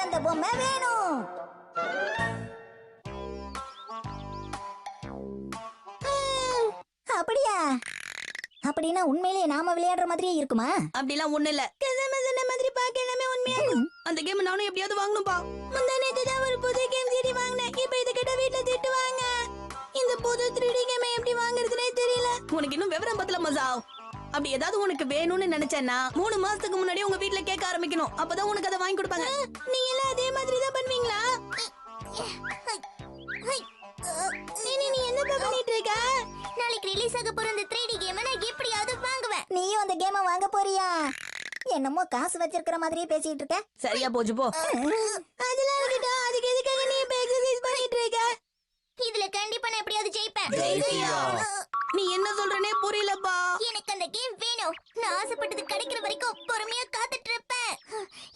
அந்த பொம்மை வேணும். அப்படியா? அப்படின்னா உண்மையிலேயே நாம விளையாடுற மாதிரியே இருக்குமா? அப்படிலாம் ஒண்ணு இல்ல. மாதிரி பாக்க எல்லாமே உண்மையா இருக்கும். அந்த கேம் நானும் எப்படியாவது வாங்கணும்பா. முந்தானேத்து தான் ஒரு புது கேம் சீடி வாங்கினேன். இப்ப இத கேட்டா வீட்ல திட்டுவாங்க. இந்த புது 3D கேம் எப்படி வாங்குறதுனே தெரியல. உனக்கு இன்னும் விவரம் பத்தல மசா. அப்படி ஏதாவது உனக்கு வேணும்னு நினைச்சேன்னா 3 மாசத்துக்கு முன்னாடி உங்க வீட்ல கேட்க ஆரம்பிக்கணும். அப்பதான் உனக்கு அதை வாங்கி கொடுப்பாங்க. நீங்க எல்லாம் அதே மாதிரி தான் பண்ணுவீங்களா? நீ என்ன பண்ணிட்டு இருக்க? நாளைக்கு ரிலீஸ் ஆக போற அந்த 3D கேம் நான் எப்படியாவது வாங்குவேன். நீயும் அந்த கேமை வாங்க போறியா? என்னமோ காசு வச்சிருக்கிற மாதிரியே பேசிட்டு இருக்க. சரியா போச்சு போ. அதெல்லாம் இருக்கட்டும். அதுக்கு எதுக்காக நீ இப்ப எக்ஸர்சைஸ் பண்ணிட்டு இருக்க? இதுல கண்டிப்பா நான் எப்படியாவது ஜெயிப்பேன். நீ என்ன சொல்றனே புரியலப்பா. எனக்கு அந்த கேம் வேணும். நான் ஆசைப்பட்டது கிடைக்கிற வரைக்கும் பொறுமையா காத்துட்டு இருப்பேன்.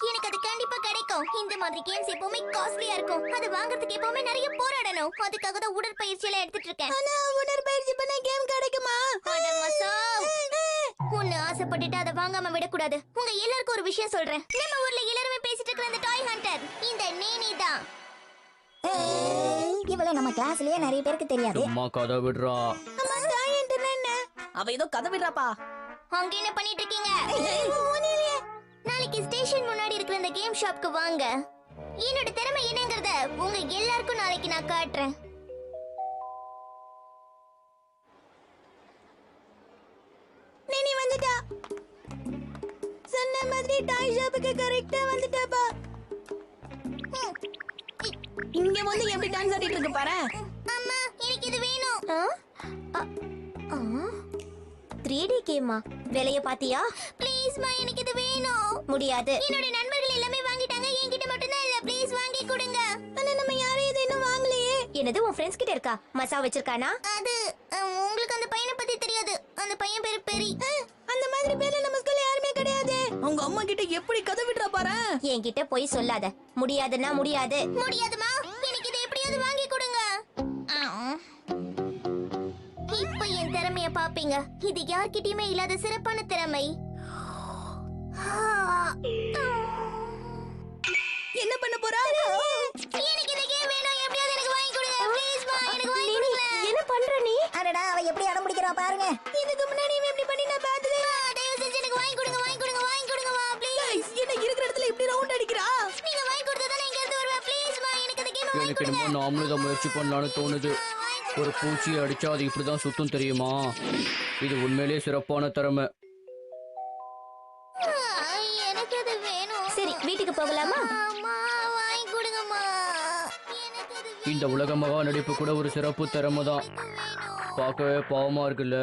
எனக்கு அது கண்டிப்பா கிடைக்கும். இந்த மாதிரி கேம்ஸ் எப்பவுமே காஸ்ட்லியா இருக்கும். அது வாங்குறதுக்கு எப்பவுமே நிறைய போராடணும். அதுக்காக தான் உடற்பயிற்சி எல்லாம் எடுத்துட்டு இருக்கேன். ஆனா உடற்பயிற்சி பண்ண கேம் கிடைக்குமா? உன்னை ஆசைப்பட்டுட்டு அதை வாங்காம விடக்கூடாது. உங்க எல்லாருக்கும் ஒரு விஷயம் சொல்றேன். நம்ம ஊர்ல எல்லாருமே பேசிட்டு இருக்கிற அந்த டாய் ஹண்டர் இந்த நேனி தான். இவளை நம்ம கிளாஸ்லயே நிறைய பேருக்கு தெரியாது. அம்மா கதை விடுறா. அம்மா டாய் ஹண்டர் என்ன? அவ ஏதோ கதை விடுறாப்பா. அங்க என்ன பண்ணிட்டு இருக்கீங்க? நாளைக்கு ஸ்டேஷன் முன்னாடி இருக்கிற அந்த கேம் ஷாப்க்கு வாங்க. என்னோட திறமை என்னங்கறத உங்க எல்லாருக்கும் நாளைக்கு நான் காட்டுறேன். நீ வந்துட்டா. சொன்ன மாதிரி டாய் ஷாப்புக்கு கரெக்ட்டா வந்துட்டாப்பா. இங்க வந்து எப்படி டான்ஸ் ஆடிட்டு இருக்கு பாரு. அம்மா எனக்கு இது வேணும். 3D கேமா? விலைய பாத்தியா? ப்ளீஸ் மா எனக்கு இது வேணும். முடியாது. என்னோட நண்பர்கள் எல்லாமே வாங்கிட்டாங்க. என்கிட்ட மட்டும் தான் இல்ல. ப்ளீஸ் வாங்கி கொடுங்க. ஆனா நம்ம யாரும் இதை இன்னும் வாங்கலையே. என்னது உன் ஃப்ரெண்ட்ஸ் கிட்ட இருக்கா? மசா வச்சிருக்கானா? அது உங்களுக்கு அந்த பையனை பத்தி தெரியாது. அந்த பையன் பேரு பெரி. அந்த மாதிரி பேர்ல நம்ம ஸ்கூல்ல யாருமே கிடையாது. அவங்க அம்மா கிட்ட எப்படி கதை விடுறா பாரு. என்கிட்ட போய் சொல்லாத. முடியாதுன்னா முடியாது. முடியாதுமா. எனக்கு இதை எப்படியாவது வாங்கி கொடுங்க. இப்ப என் திறமைய பாப்பீங்க. இது யார்கிட்டயுமே இல்லாத சிறப்பான திறமை. என்ன பண்ண போறா? எனக்கு இந்த கேம் வேணும். எப்படியாவது எனக்கு வாங்கி கொடுங்க. ப்ளீஸ் மா எனக்கு வாங்கி கொடுங்க. என்ன பண்ற நீ? அடடா அவ எப்படி அடம் பிடிக்கிறா பாருங்க. இதுக்கு முன்னாடி இவன் எப்படி பண்ணி நான் பார்த்ததே இல்ல. தயவு செஞ்சு எனக்கு வாங்கி கொடுங்க. வாங்கி கொடுங்க. வாங்கி கொடுங்க மா ப்ளீஸ். என்ன இருக்கிற இடத்துல இப்படி ரவுண்ட் அடிக்கிறா? நீங்க வாங்கி கொடுத்தா தான் இங்க இருந்து வருவேன். ப்ளீஸ் மா எனக்கு இந்த கேம் வாங்கி எனக்கு கொடுங்க. என்னமோ நாமளும் இதை முயற்சி பண்ணலான்னு தோணுது. ஒரு பூச்சியை அடிச்சா அது இப்படிதான் சுத்தும் தெரியுமா? இது உண்மையிலேயே சிறப்பான திறமை. எனக்கு அது வேணும். சரி வீட்டுக்கு போகலாமா? அம்மா வாங்கி கொடுங்கம்மா. எனக்கு அது வேணும். இந்த உலக மகா நடிப்பு கூட ஒரு சிறப்பு திறமை தான். பார்க்கவே பாவமா இருக்குல்ல?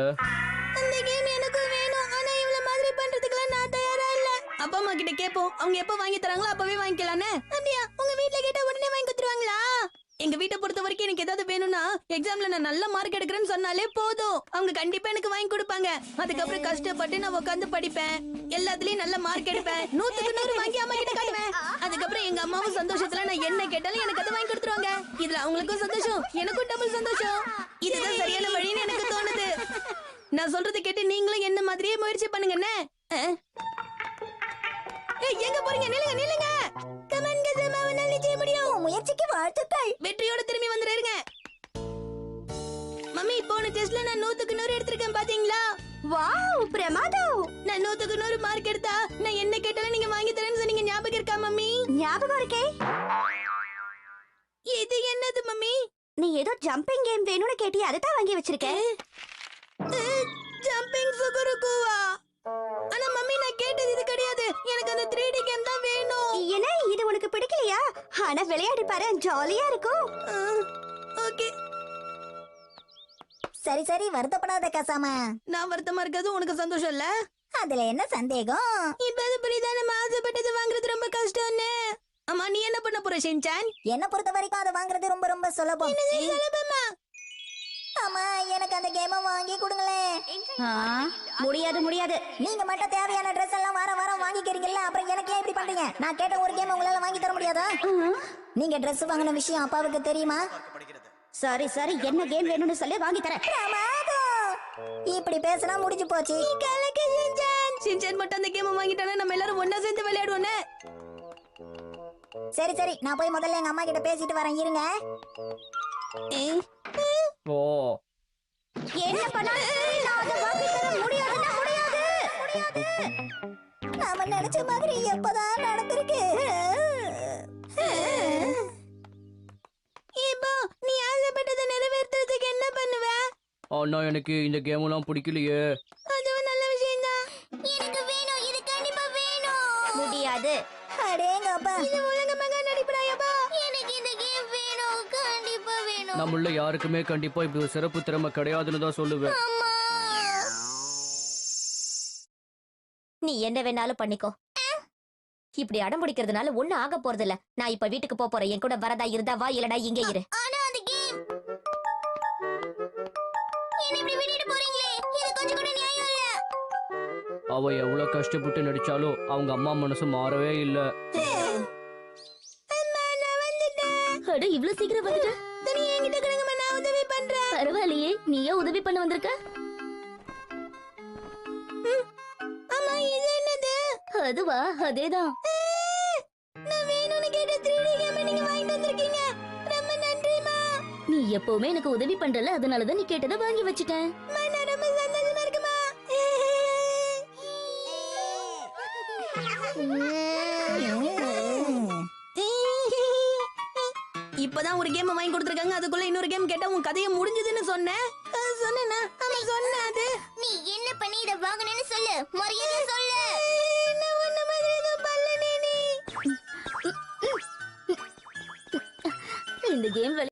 அந்த கேம் எனக்கு வேணும். ஆனா இவள மாதிரி பண்றதுக்குலாம் நான் தயாரா இல்ல. அப்பா அம்மா கிட்ட கேப்போம். அவங்க எப்ப வாங்கி தராங்களோ அப்பவே வாங்கிக்கலானே. அப்படியே உங்க வீட்ல கேட்டா உடனே வாங்கி கொடுத்துருவாங்களா? எங்க வீட்டை பொறுத்த வரைக்கும் எனக்கு ஏதாவது வேணும்னா எக்ஸாம்ல நான் நல்ல மார்க் எடுக்கிறேன்னு சொன்னாலே போதும். அவங்க கண்டிப்பா எனக்கு வாங்கி கொடுப்பாங்க. அதுக்கப்புறம் கஷ்டப்பட்டு நான் உட்காந்து படிப்பேன். எல்லாத்துலயும் நல்ல மார்க் எடுப்பேன். 100க்கு 100 வாங்கி அம்மா கிட்ட காட்டுவேன். அதுக்கப்புறம் எங்க அம்மாவும் சந்தோஷத்துல நான் என்ன கேட்டாலும் எனக்கு அதை வாங்கி கொடுத்துருவாங்க. இதுல அவங்களுக்கும் சந்தோஷம், எனக்கும் டபுள் சந்தோஷம். இதுதான் சரியான வழின்னு எனக்கு தோணுது. நான் சொல்றதை கேட்டு நீங்களும் என்ன மாதிரியே முயற்சி பண்ணுங்கண்ணே. எங்க போறீங்க? நில்லுங்க நில்லுங்க. கமெண்ட் கசமாவனால நிச்சயம் முடியும். முயற்சிக்கு வாழ்த்துக்கள். வெற்றியோட திரும்பி வந்துருங்க. மம்மி போன டெஸ்ட்ல நான் 100க்கு 100 எடுத்திருக்கேன் பாத்தீங்களா? வாவ் பிரமாதம். நான் 100க்கு 100 மார்க் எடுத்தா நான் என்ன கேட்டாலும் நீங்க வாங்கி தரேன்னு சொன்னீங்க. ஞாபகம் இருக்கா மம்மி? ஞாபகம் இருக்கே. இது என்னது மம்மி? நீ ஏதோ ஜம்பிங் கேம் வேணும்னு கேட்டி அதை தான் வாங்கி வச்சிருக்கேன். ஜம்பிங் சுகுருகுவா? ஆனா மம்மி நான் கேட்டது இது கிடையாது. எனக்கு அந்த 3D கேம் தான் வேணும். என்ன இது உனக்கு பிடிக்கலையா? ஆனா விளையாடி பாரு, ஜாலியா இருக்கும். ஓகே சரி சரி வருத்தப்படாத கசாமா. நான் வருத்தமா இருக்கிறது உனக்கு சந்தோஷம் இல்ல? அதுல என்ன சந்தேகம்? இப்ப அது புரியுதா? நம்ம ஆசைப்பட்டது வாங்குறது ரொம்ப கஷ்டம்னு. அம்மா நீ என்ன பண்ண போற ஷின்சான்? என்ன பொறுத்த வரைக்கும் அதை வாங்குறது ரொம்ப ரொம்ப சுலபம். சுலபமா? அம்மா எனக்கு அந்த கேமை வாங்கி கொடுங்களேன். முடியாது முடியாது. நீங்க மட்டும் தேவையான ட்ரெஸ் எல்லாம் வாரம் வாரம் வாங்கிக்கிறீங்கல்ல, அப்புறம் எனக்கு ஏன் இப்படி பண்றீங்க? நான் கேட்ட ஒரு கேம் உங்களால வாங்கி தர முடியாதா? நீங்க ட்ரெஸ் வாங்கின விஷயம் அப்பாவுக்கு தெரியுமா? சரி சரி என்ன கேம் வேணும்னு சொல்லி வாங்கி தரேன். இப்படி பேசினா முடிஞ்சு போச்சு. ஷின்சான் மட்டும் அந்த கேம் வாங்கிட்டானா நம்ம எல்லாரும் ஒண்ணா சேர்ந்து விளையாடுவோனே. சரி சரி நான் போய் முதல்ல எங்க அம்மா கிட்ட பேசிட்டு வரேன் இருங்க. ஓ என்ன பண்ண நான் அதை வாங்கி தர முடியாதுன்னா முடியாது. நாம நினைச்ச மாதிரி எப்பதான் நடந்திருக்கு. இப்போ நீ ஆசைப்பட்டதை நிறைவேற்றுறதுக்கு என்ன பண்ணுவ? ஆனா எனக்கு இந்த கேம் எல்லாம் பிடிக்கலையே. அதுவும் நல்ல விஷயம் தான். எனக்கு வேணும், இது கண்டிப்பா வேணும். முடியாது. அடேங்கப்பா, இது உலக மகா நடிப்புடாயப்பா. எனக்கு இந்த கேம் வேணும், கண்டிப்பா வேணும். நம்மள யாருக்குமே கண்டிப்பா இப்படி ஒரு சிறப்பு திறமை கிடையாதுன்னு தான் சொல்லுவேன். அம்மா, நீ என்ன வேணாலும் பண்ணிக்கோ. இப்படி அடம் பிடிக்கிறதுனால ஒண்ணு ஆக போறது இல்ல. நான் இப்ப வீட்டுக்கு போறேன். என் கூட வரதா இருந்தா வா, இல்லடா இங்கே இரு. ஆனா அந்த கேம் என்ன இப்படி விட்டுட்டு போறீங்களே, இது கொஞ்சம் கூட நியாயம் இல்ல. அவ எவ்வளவு கஷ்டப்பட்டு நடிச்சாலும் அவங்க அம்மா மனசு மாறவே இல்ல. அம்மா, நான் வந்துட்டேன். அட இவ்ளோ சீக்கிரம் வந்துட்ட? துணி என்கிட்ட கொடுங்கம்மா, நான் உதவி பண்றேன். பரவாயில்லையே, நீயே உதவி பண்ண வந்திருக்க. அம்மா, இது என்னது? அதுவா? அதேதான். நான் வேணும்னு கேட்ட 3D கேம் நீங்க வாங்கிட்டு வந்திருக்கீங்க. ரொம்ப நன்றிமா. நீ எப்பவுமே எனக்கு உதவி பண்றல, அதனாலதான் நீ கேட்டதை வாங்கி வச்சிட்டேன். அம்மா, நான் ரொம்ப சந்தோஷமா இருக்குமா. இப்பதான் ஒரு கேம் வாங்கி கொடுத்திருக்காங்க, அதுக்குள்ள இன்னொரு கேம் கேட்டா உன் கதையை முடிஞ்சதுன்னு சொன்னேன். சொன்னேனா? ஆமா சொன்னேன். அது நீ என்ன பண்ணி இத வாங்கணும்னு சொல்லு, மரியாதையா சொல்லு.